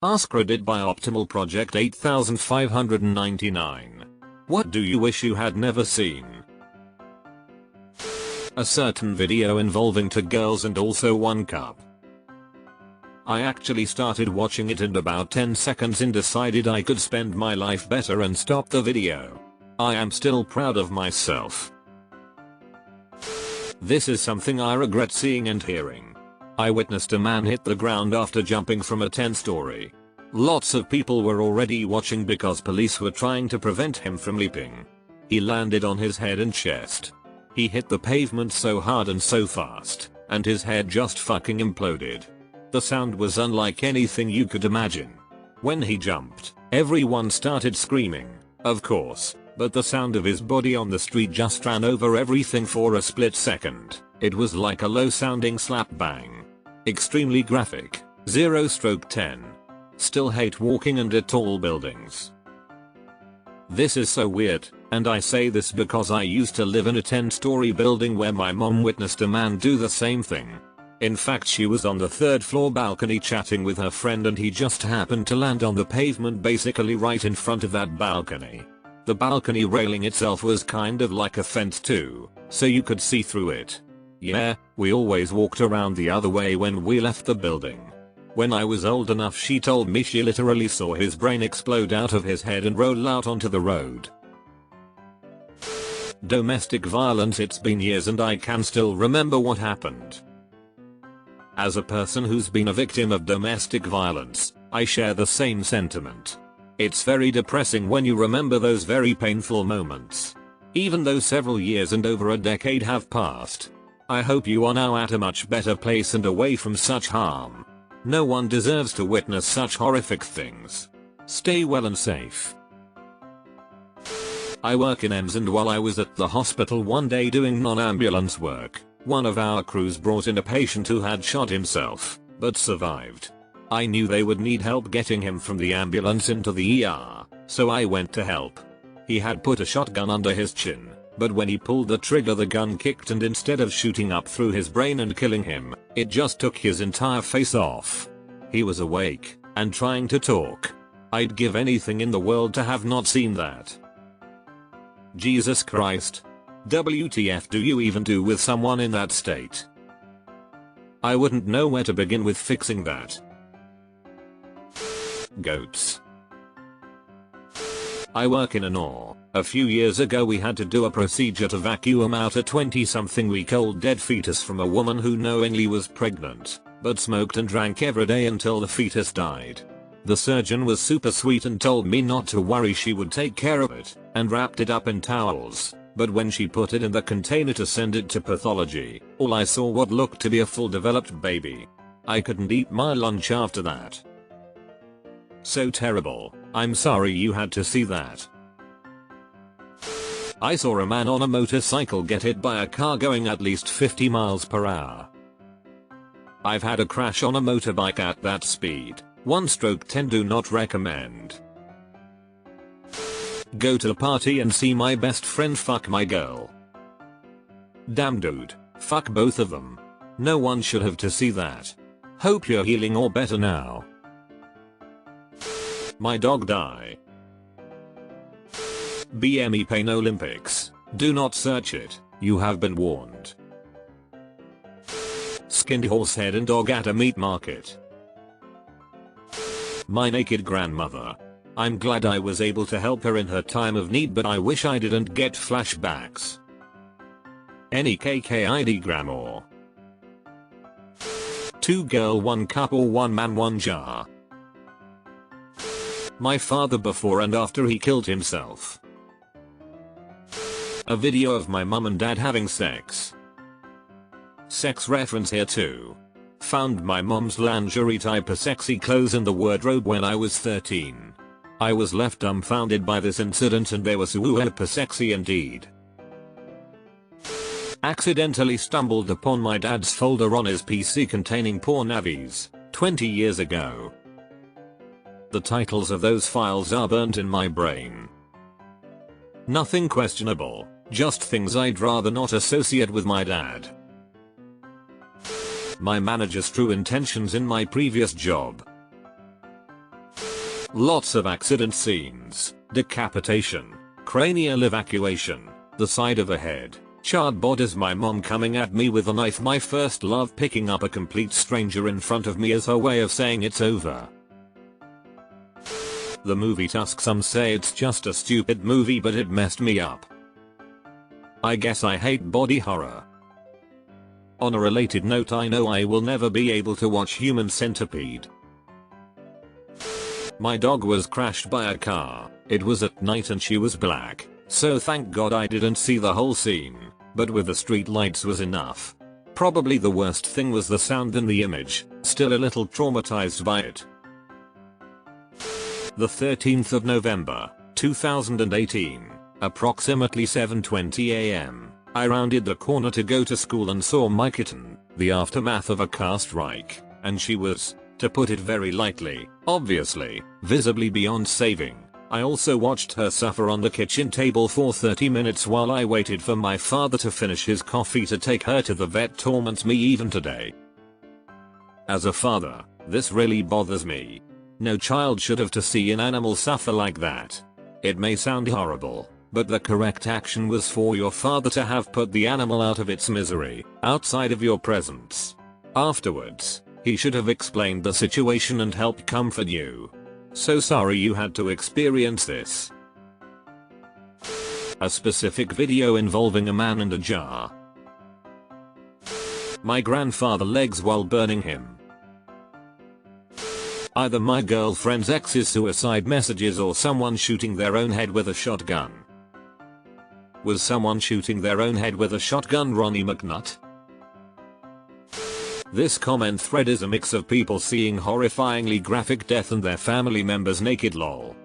AskReddit by Optimal Project 8599. What do you wish you had never seen? A certain video involving 2 girls and also 1 cup. I actually started watching it and about 10 seconds in decided I could spend my life better and stopped the video. I am still proud of myself. This is something I regret seeing and hearing. I witnessed a man hit the ground after jumping from a 10-story. Lots of people were already watching because police were trying to prevent him from leaping. He landed on his head and chest. He hit the pavement so hard and so fast, and his head just fucking imploded. The sound was unlike anything you could imagine. When he jumped, everyone started screaming, of course, but the sound of his body on the street just ran over everything for a split second. It was like a low-sounding slap bang. Extremely graphic. 0/10. Still hate walking under tall buildings. This is so weird, and I say this because I used to live in a 10-story building where my mom witnessed a man do the same thing. In fact, she was on the 3rd floor balcony chatting with her friend and he just happened to land on the pavement basically right in front of that balcony. The balcony railing itself was kind of like a fence too, so you could see through it. Yeah, we always walked around the other way when we left the building. When I was old enough, she told me she literally saw his brain explode out of his head and roll out onto the road. Domestic violence. It's been years and I can still remember what happened. As a person who's been a victim of domestic violence, I share the same sentiment. It's very depressing when you remember those very painful moments. Even though several years and over a decade have passed. I hope you are now at a much better place and away from such harm. No one deserves to witness such horrific things. Stay well and safe. I work in EMS and while I was at the hospital one day doing non-ambulance work, one of our crews brought in a patient who had shot himself, but survived. I knew they would need help getting him from the ambulance into the ER, so I went to help. He had put a shotgun under his chin. But when he pulled the trigger the gun kicked and instead of shooting up through his brain and killing him, it just took his entire face off. He was awake and trying to talk. I'd give anything in the world to have not seen that. Jesus Christ. WTF do you even do with someone in that state? I wouldn't know where to begin with fixing that. Goats. I work in an OR. A few years ago we had to do a procedure to vacuum out a 20-something-week-old dead fetus from a woman who knowingly was pregnant, but smoked and drank every day until the fetus died. The surgeon was super sweet and told me not to worry, she would take care of it, and wrapped it up in towels, but when she put it in the container to send it to pathology, all I saw what looked to be a full developed baby. I couldn't eat my lunch after that. So terrible. I'm sorry you had to see that. I saw a man on a motorcycle get hit by a car going at least 50 miles per hour. I've had a crash on a motorbike at that speed. 1/10 do not recommend. Go to a party and see my best friend fuck my girl. Damn dude, fuck both of them. No one should have to see that. Hope you're healing or better now. My dog die. BME Pain Olympics. Do not search it, you have been warned. Skinned horse head and dog at a meat market. My naked grandmother. I'm glad I was able to help her in her time of need, but I wish I didn't get flashbacks. Any KKID grandma. 2 girl 1 cup or 1 man 1 jar. My father before and after he killed himself. A video of my mum and dad having sex. Sex reference here too. Found my mom's lingerie type of sexy clothes in the wardrobe when I was 13. I was left dumbfounded by this incident and they were super sexy indeed. Accidentally stumbled upon my dad's folder on his PC containing porn avies 20 years ago. The titles of those files are burnt in my brain. Nothing questionable, just things I'd rather not associate with my dad. My manager's true intentions in my previous job. Lots of accident scenes, decapitation, cranial evacuation, the side of a head, charred bodies, my mom coming at me with a knife, my first love picking up a complete stranger in front of me as her way of saying it's over. The movie Tusk, some say it's just a stupid movie but it messed me up. I guess I hate body horror. On a related note, I know I will never be able to watch Human Centipede. My dog was crashed by a car. It was at night and she was black, so thank God I didn't see the whole scene, but with the street lights was enough. Probably the worst thing was the sound in the image, still a little traumatized by it. The 13th of November, 2018, approximately 7:20 am, I rounded the corner to go to school and saw my kitten, the aftermath of a car strike, and she was, to put it very lightly, obviously, visibly beyond saving. I also watched her suffer on the kitchen table for 30 minutes while I waited for my father to finish his coffee to take her to the vet. Torments me even today. As a father, this really bothers me. No child should have to see an animal suffer like that. It may sound horrible, but the correct action was for your father to have put the animal out of its misery, outside of your presence. Afterwards, he should have explained the situation and helped comfort you. So sorry you had to experience this. A specific video involving a man and a jar. My grandfather legs while burning him. Either my girlfriend's ex's suicide messages or someone shooting their own head with a shotgun. Was someone shooting their own head with a shotgun Ronnie McNutt? This comment thread is a mix of people seeing horrifyingly graphic death and their family members naked lol.